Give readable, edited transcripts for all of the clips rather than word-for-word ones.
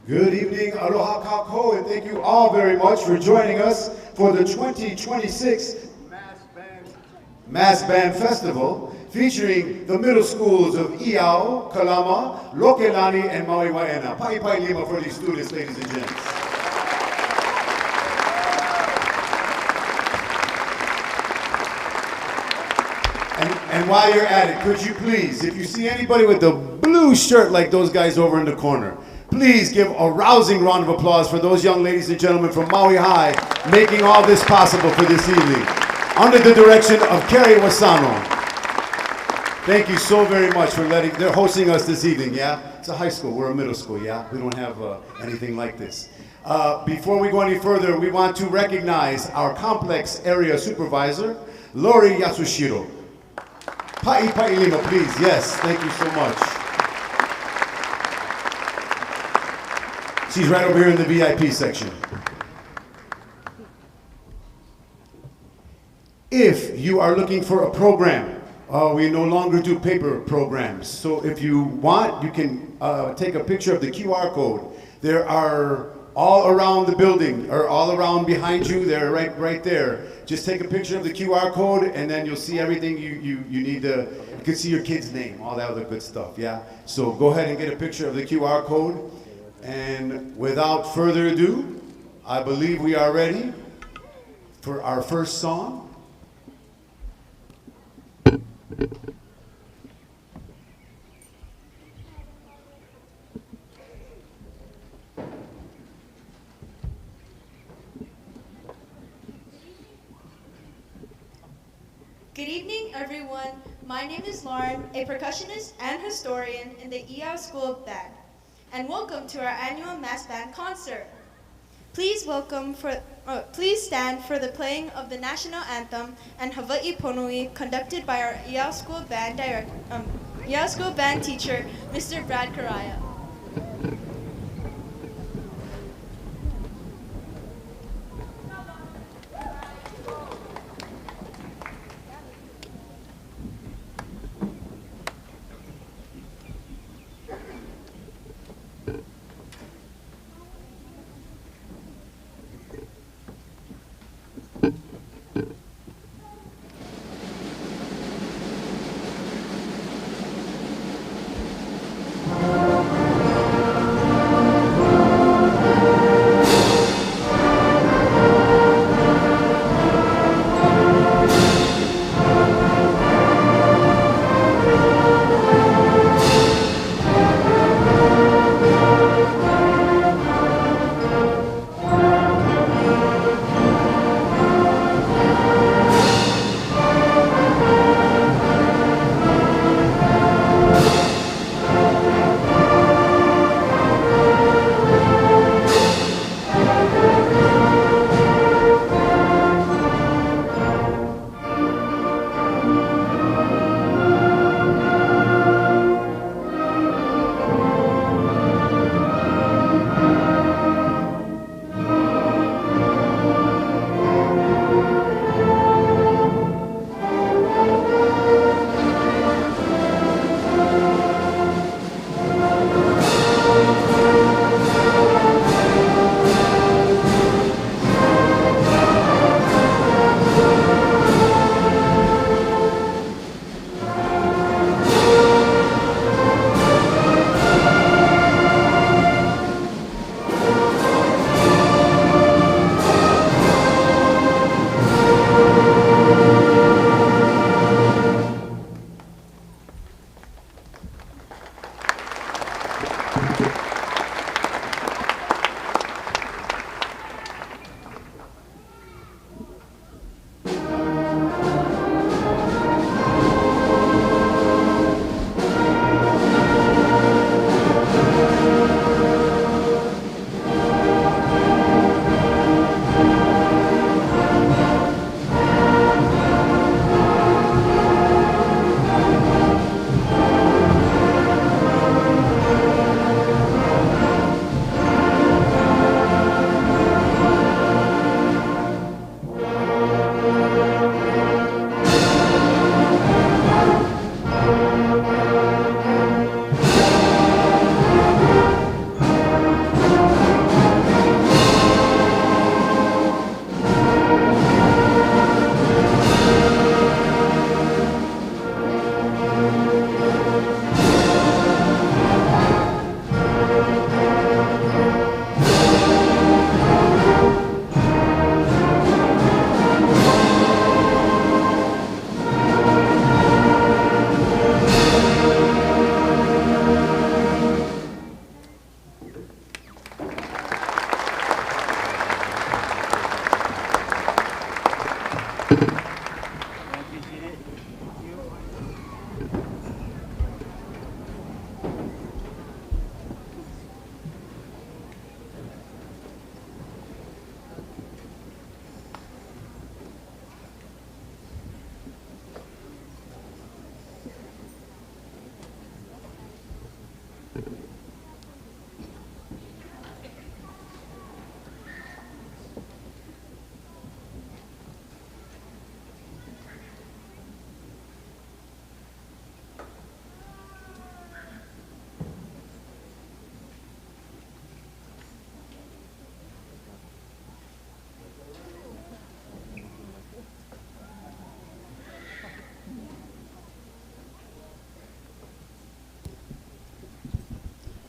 Good evening, aloha kako, and thank you all very much for joining us for the 2026 Mass Band Festival, featuring the middle schools of Iao, Kalama, Lokelani, and Maui, Waena. Pai pai lima for these students, ladies and gents. And while you're at it, could you please, if you see anybody with a blue shirt like those guys over in the corner, please give a rousing round of applause for those young ladies and gentlemen from Maui High making all this possible for this evening, under the direction of Kerry Wasano. Thank you so very much for they're hosting us this evening, yeah? It's a high school, we're a middle school, yeah? We don't have anything like this. Before we go any further, we want to recognize our complex area supervisor, Lori Yasushiro. Pai pai lima, please. Yes, thank you so much. She's right over here in the VIP section. If you are looking for a program, we no longer do paper programs. So if you want, you can take a picture of the QR code. There are all around the building, or all around behind you, they're right there. Just take a picture of the QR code and then you'll see everything you need to, you can see your kid's name, all that other good stuff, yeah? So go ahead and get a picture of the QR code. And without further ado, I believe we are ready for our first song. Good evening, everyone. My name is Lauren, a percussionist and historian in the Iao School of Band, and welcome to our annual Mass Band concert. Please stand for the playing of the national anthem and Hawaii Ponui, conducted by our Iao School Band teacher, Mr. Brad Karaya.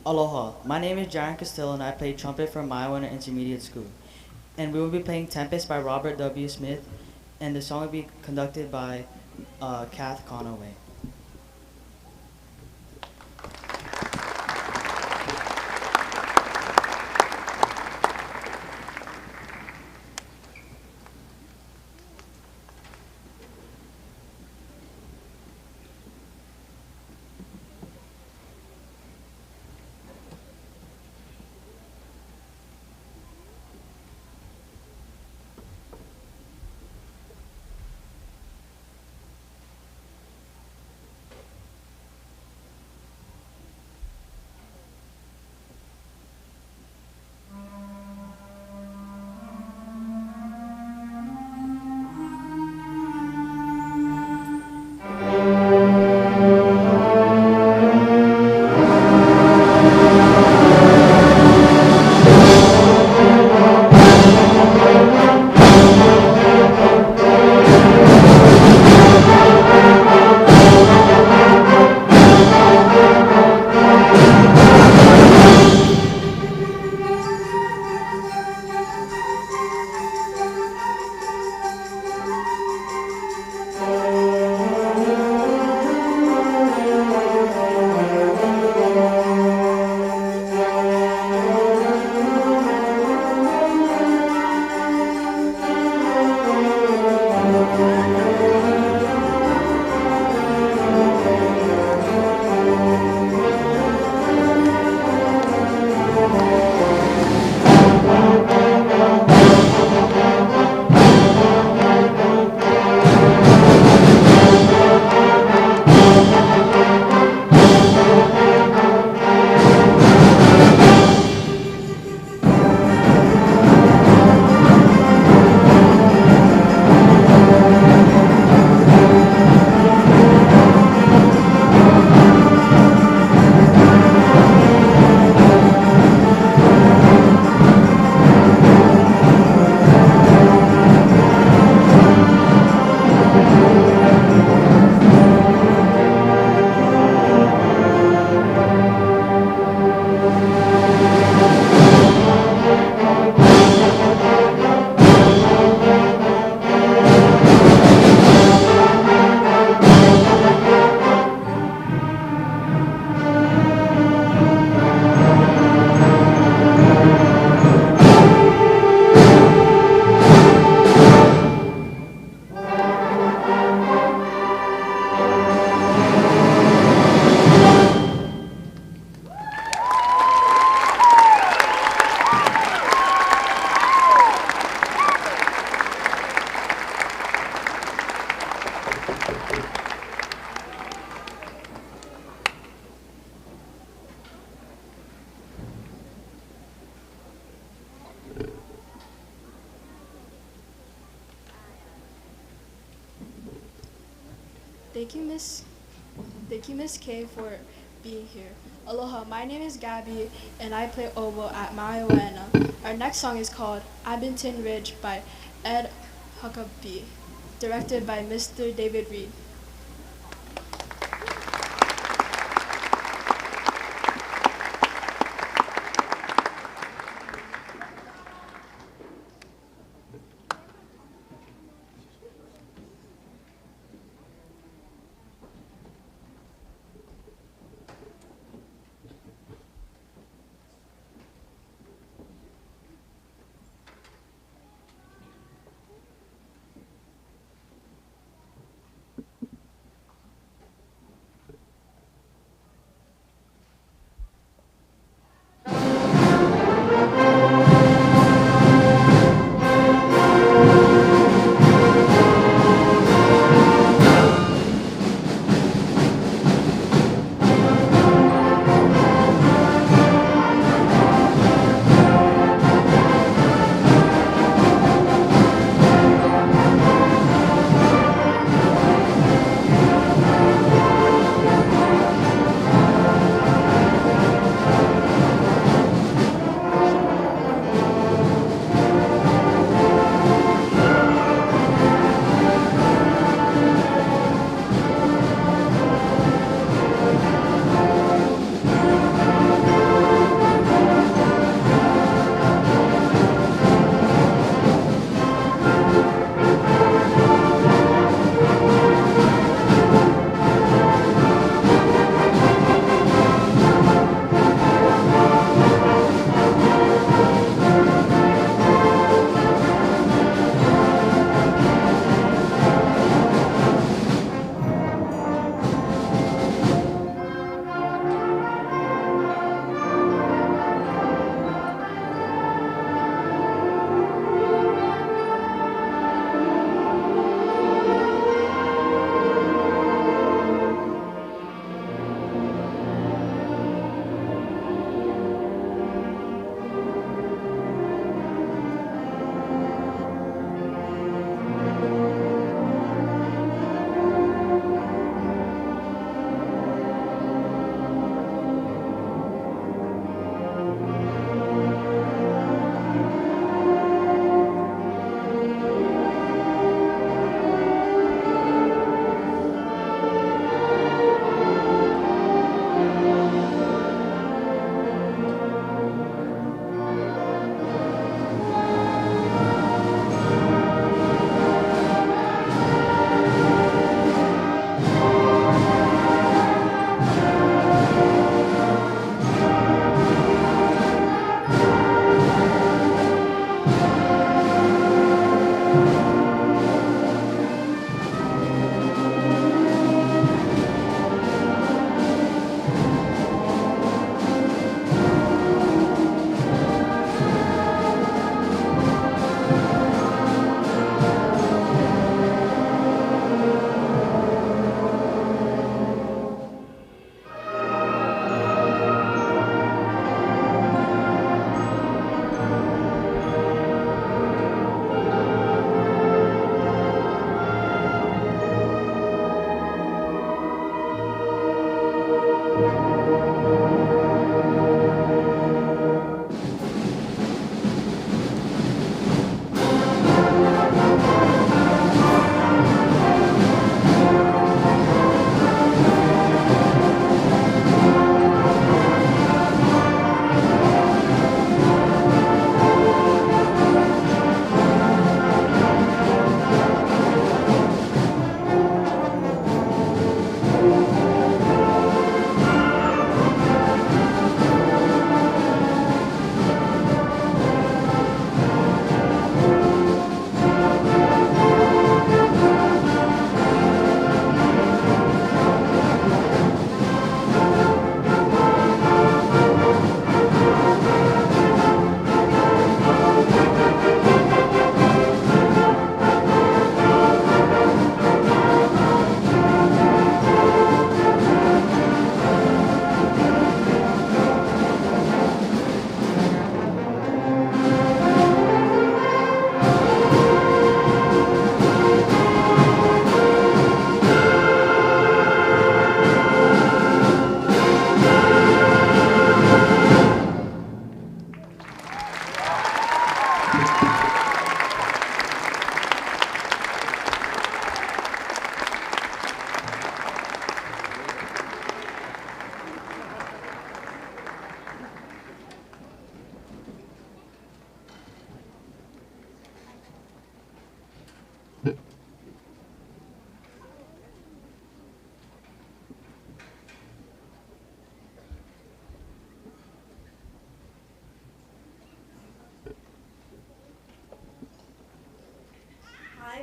Aloha, my name is Jaron Castillo and I play trumpet from Waena Intermediate School. And we will be playing Tempest by Robert W. Smith, and the song will be conducted by Kath Conaway. Thank you, Miss. Thank you, Miss K, for being here. Aloha, my name is Gabby, and I play oboe at Maui, Waena. Our next song is called Abington Ridge by Ed Huckabee, directed by Mr. David Reed.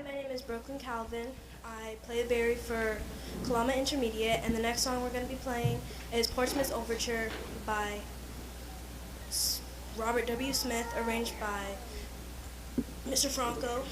my name is Brooklyn Calvin. I play the Barry for Kalama Intermediate, and the next song we're going to be playing is Portsmouth Overture by Robert W. Smith, arranged by Mr. Franco.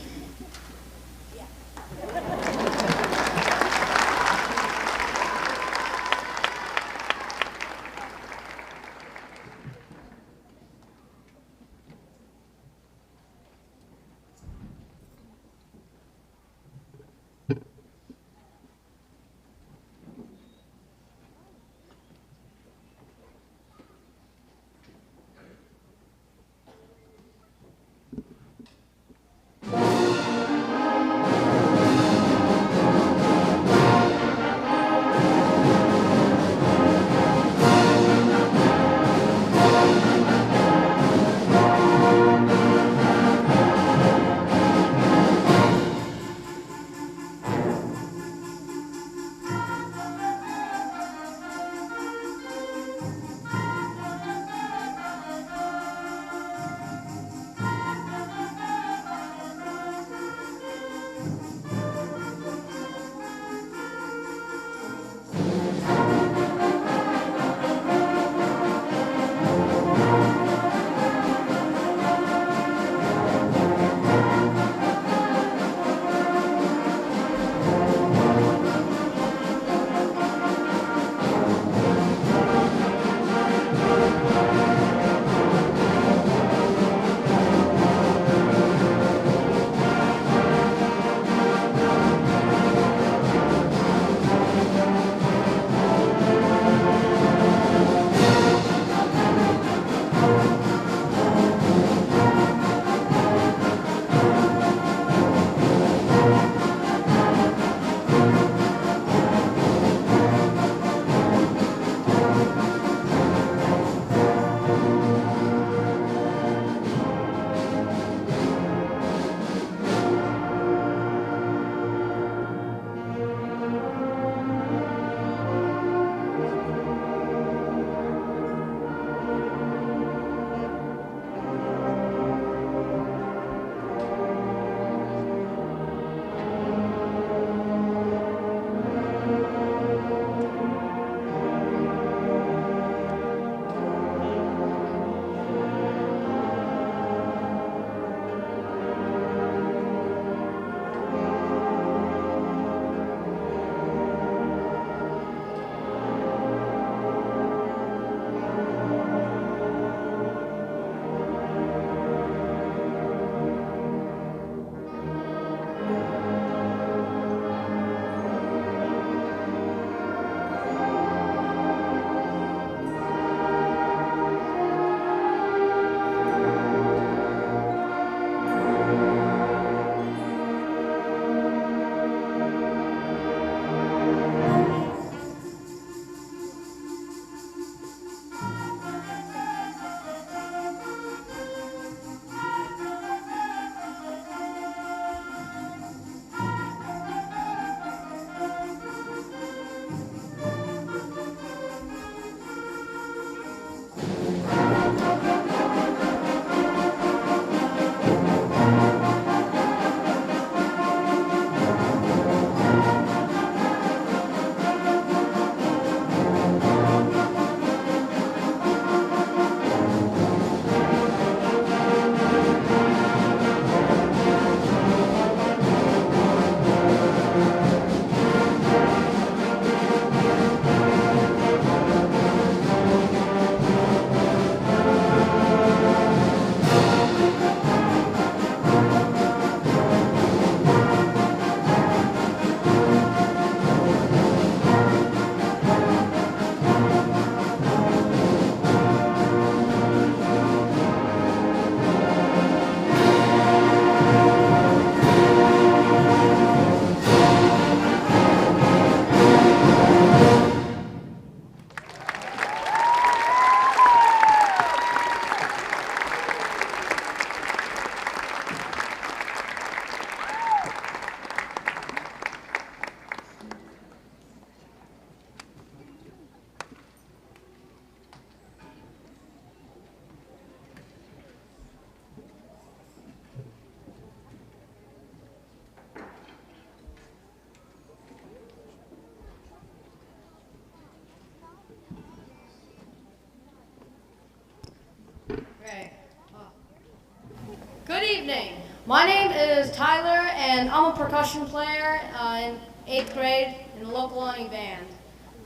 evening. My name is Tyler, and I'm a percussion player in 8th grade in the Lokelani band.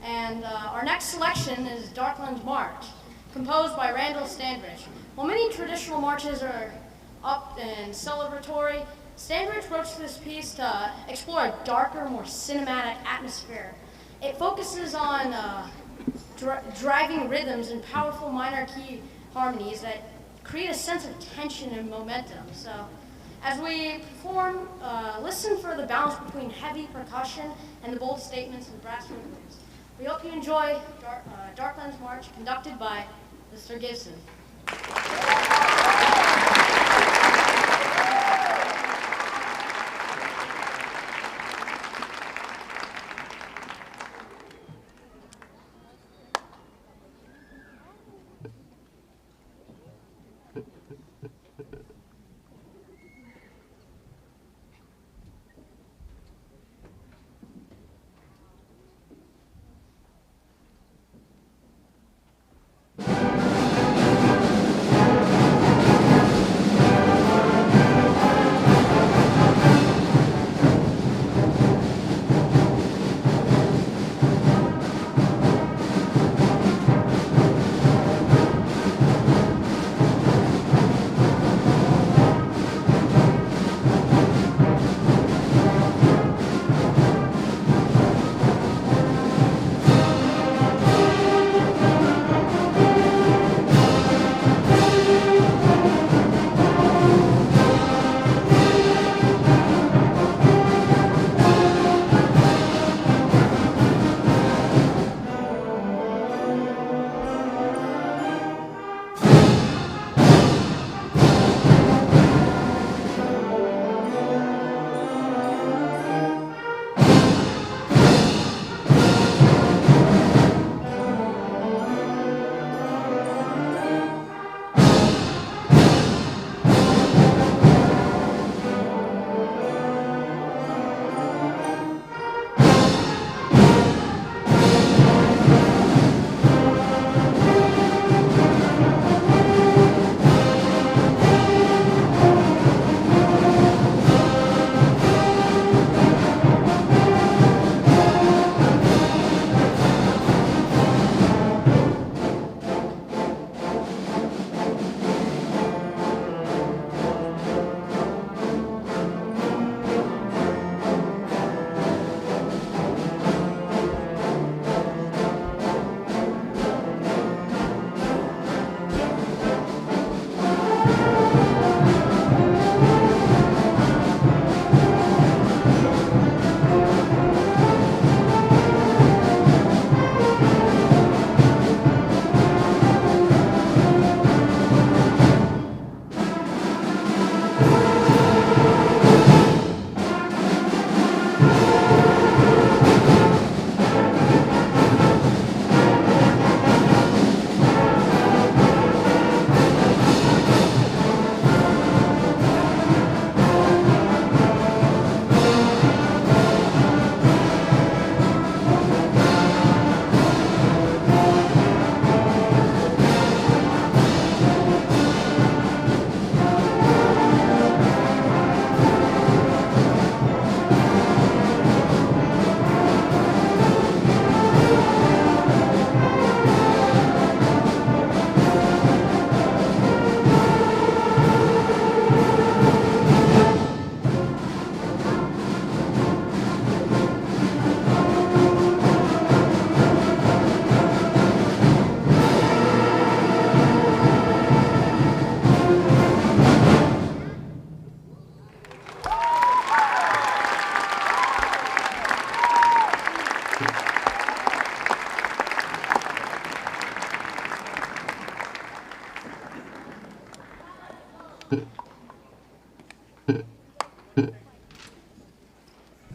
And our next selection is Darklands March, composed by Randall Standridge. While many traditional marches are up and celebratory, Standridge wrote this piece to explore a darker, more cinematic atmosphere. It focuses on driving rhythms and powerful minor key harmonies that create a sense of tension and momentum. So, as we perform, listen for the balance between heavy percussion and the bold statements and brass rhythms. We hope you enjoy Darklands March, conducted by Mr. Gibson.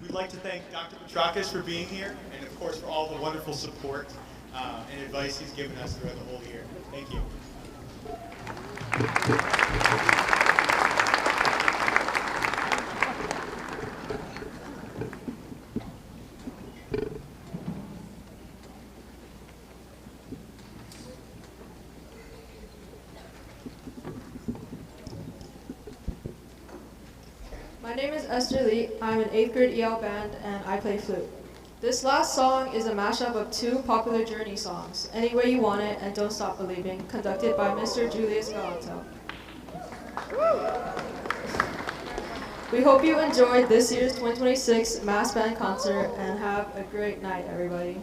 We'd like to thank Dr. Petrakis for being here, and of course for all the wonderful support and advice he's given us throughout the whole year. Thank you. My name is Esther Lee. I'm an 8th grade EL band and I play flute. This last song is a mashup of two popular Journey songs, Any Way You Want It and Don't Stop Believing, conducted by Mr. Julius Galanto. We hope you enjoyed this year's 2026 Mass Band concert and have a great night, everybody.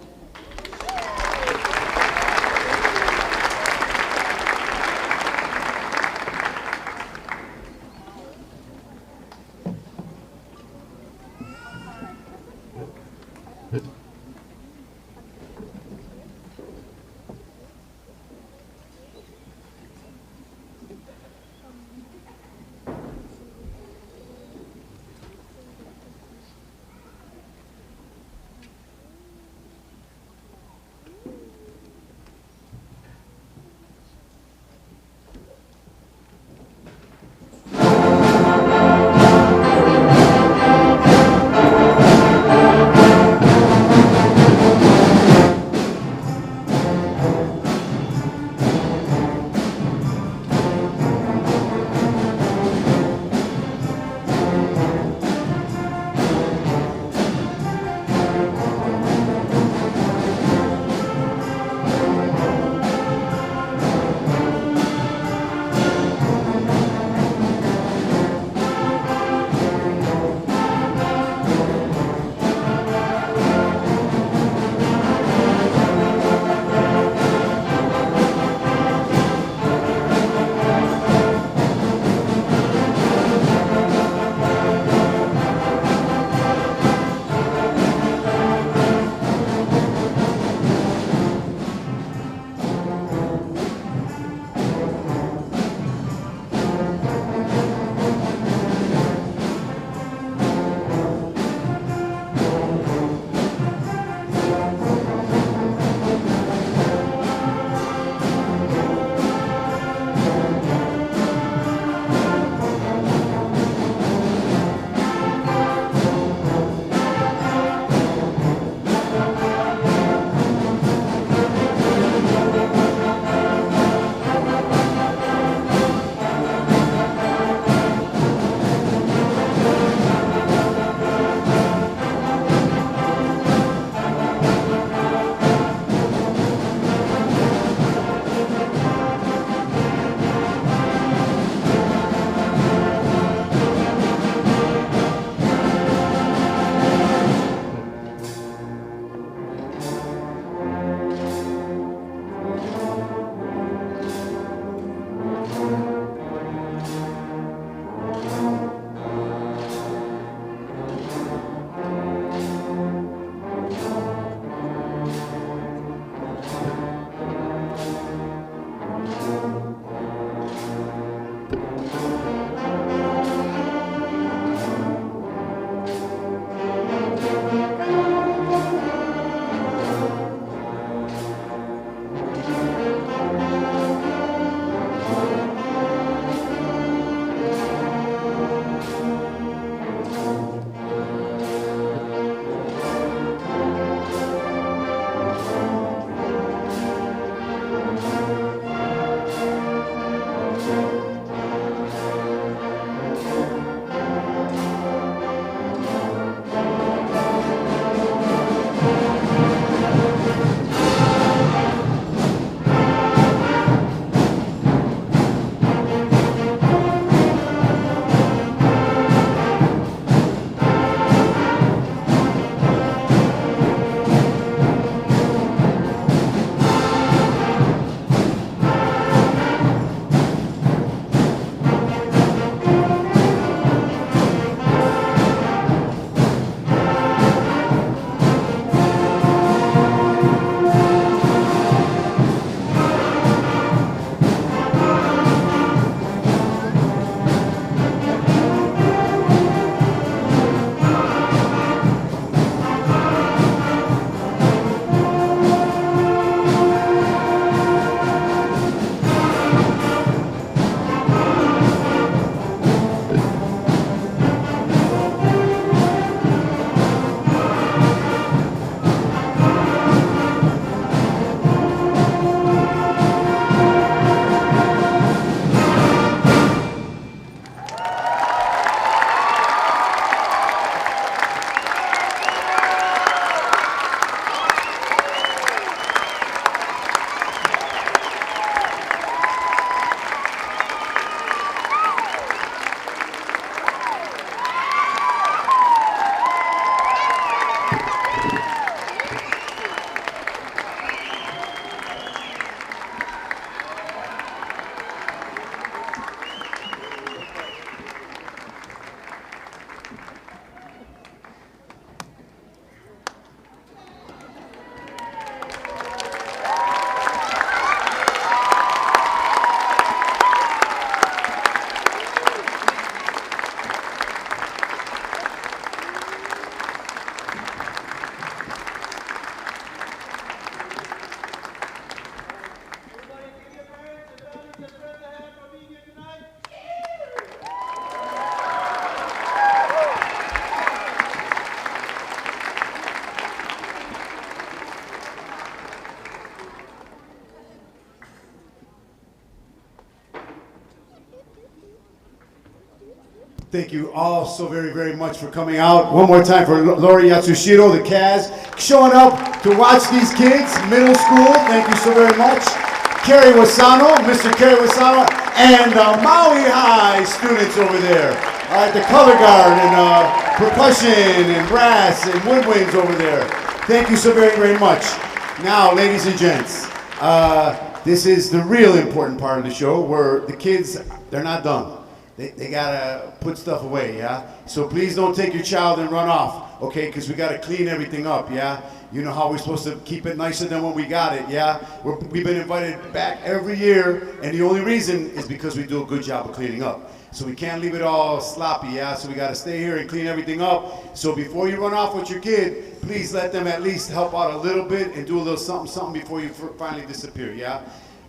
Thank you all so very, very much for coming out. One more time for Lori Yatsushiro, the Kaz, showing up to watch these kids, middle school. Thank you so very much. Kerry Wasano, Mr. Kerry Wasano, and the Maui High students over there. All right, the color guard and percussion and brass and woodwinds over there. Thank you so very, very much. Now, ladies and gents, this is the real important part of the show where the kids, they're not done. They gotta put stuff away, yeah? So please don't take your child and run off, okay? Because we gotta clean everything up, yeah? You know how we're supposed to keep it nicer than when we got it, yeah? We've been invited back every year, and the only reason is because we do a good job of cleaning up. So we can't leave it all sloppy, yeah? So we gotta stay here and clean everything up. So before you run off with your kid, please let them at least help out a little bit and do a little something before you finally disappear, yeah?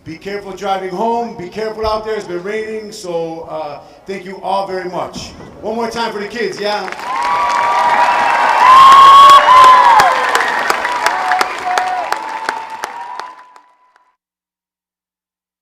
Be careful driving home. Be careful out there. It's been raining, so thank you all very much. One more time for the kids, yeah?